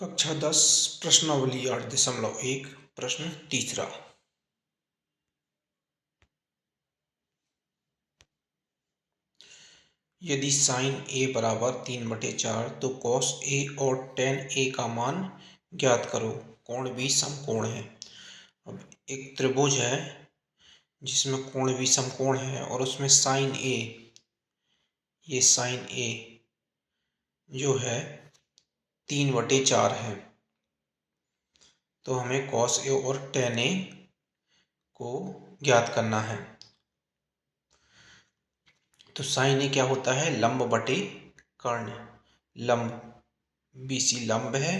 कक्षा 10 प्रश्नावली 8.1 प्रश्न तीसरा। यदि साइन ए बराबर 3/4 तो कॉस ए और टेन ए का मान ज्ञात करो। कोण भी समकोण है। अब एक त्रिभुज है जिसमें कोण भी समकोण है और उसमें साइन ए, ये साइन ए जो है 3/4 है, तो हमें कॉस ए और टेन ए को ज्ञात करना है। तो साइन ए क्या होता है? लंब बटे कर्ण। लंब बीसी लंब है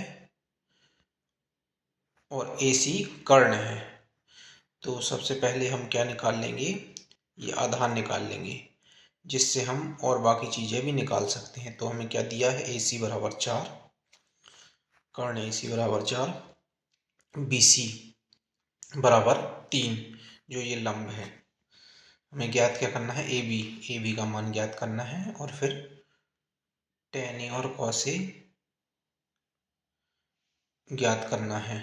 और एसी कर्ण है। तो सबसे पहले हम क्या निकाल लेंगे? ये आधार निकाल लेंगे, जिससे हम और बाकी चीजें भी निकाल सकते हैं। तो हमें क्या दिया है? एसी बराबर 4, कर्ण एसी बराबर 4, बीसी बराबर 3, जो ये लंब है। हमें ज्ञात क्या करना है? ए बी का मान ज्ञात करना है और फिर टेन ए और कॉस ए ज्ञात करना है।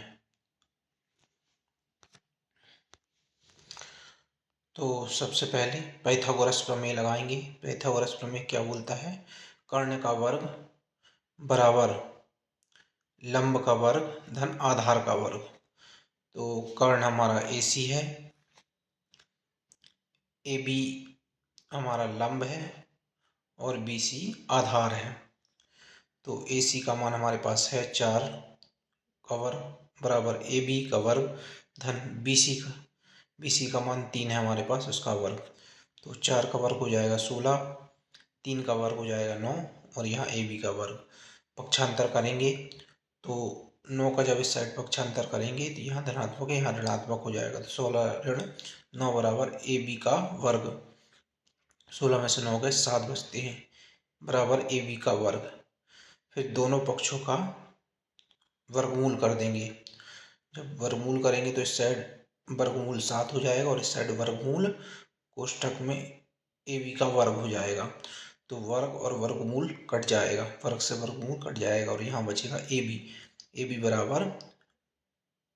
तो सबसे पहले पाइथागोरस प्रमेय लगाएंगे। पाइथागोरस प्रमेय क्या बोलता है? कर्ण का वर्ग बराबर लंब का वर्ग धन आधार का वर्ग। तो कर्ण हमारा एसी है, ए बी हमारा लंब है और बीसी आधार है। तो एसी का मान हमारे पास है 4 का वर्ग बराबर ए बी का वर्ग धन बीसी का मान 3 है हमारे पास, उसका वर्ग। तो 4 का वर्ग हो जाएगा 16, 3 का वर्ग हो जाएगा 9 और यहाँ ए बी का वर्ग। पक्षांतर करेंगे तो 9 का जब इस साइड पक्षांतर करेंगे तो यहाँ धनात्मक है, यहाँ ऋणात्मक हो जाएगा। तो 16 ऋण 9 बराबर ए बी का वर्ग। 16 में से 9 गए 7 बचते हैं बराबर ए बी का वर्ग। फिर दोनों पक्षों का वर्गमूल कर देंगे। जब वर्गमूल करेंगे तो इस साइड वर्गमूल 7 हो जाएगा और इस साइड वर्गमूल कोष्ठक में ए बी का वर्ग हो जाएगा। तो वर्ग और वर्गमूल कट जाएगा, वर्ग से वर्गमूल कट जाएगा और यहाँ बचेगा ए बी बराबर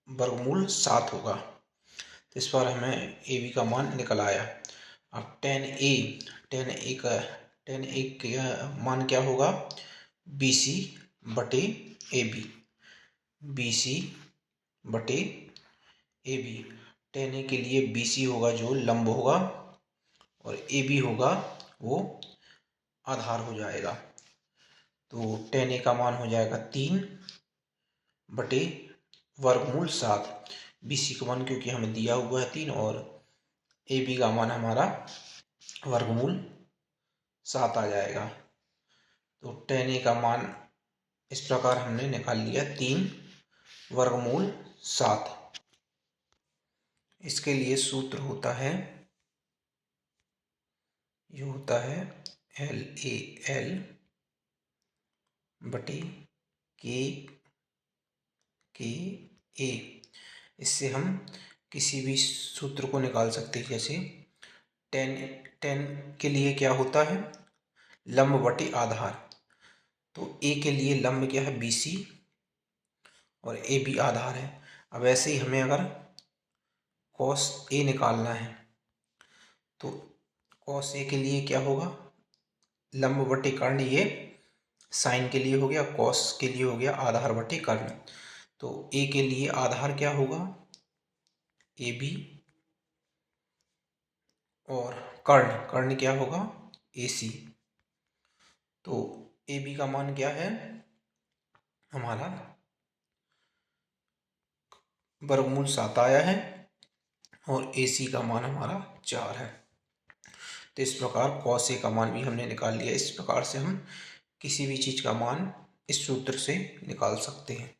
वर्गमूल 7 होगा। तो इस बार हमें ए बी का मान निकल आया। अब टेन ए का मान क्या होगा? बीसी बटे ए बी। टेन ए के लिए बीसी होगा जो लंब होगा और ए बी होगा वो आधार हो जाएगा। तो टेन ए का मान हो जाएगा 3 बटे वर्गमूल 7। बीसी का मान क्योंकि हमें दिया हुआ है 3 और ए बी का मान हमारा वर्गमूल 7 आ जाएगा। तो टेन ए का मान इस प्रकार हमने निकाल लिया 3 वर्गमूल 7। इसके लिए सूत्र होता है, ये होता है LAL बटे KA। इससे हम किसी भी सूत्र को निकाल सकते हैं। जैसे टेन के लिए क्या होता है? लंब बटे आधार। तो ए के लिए लंब क्या है? BC और ए बी आधार है। अब ऐसे ही हमें अगर कॉस ए निकालना है तो कॉस ए के लिए क्या होगा? लंब बटे कर्ण, ये साइन के लिए हो गया, कॉस के लिए हो गया आधार बटे कर्ण। तो ए के लिए आधार क्या होगा? ए बी और कर्ण क्या होगा? AC। तो ए बी का मान क्या है हमारा? वर्गमूल 7 आया है और AC का मान हमारा 4 है। तो इस प्रकार कॉस ए का मान भी हमने निकाल लिया। इस प्रकार से हम किसी भी चीज का मान इस सूत्र से निकाल सकते हैं।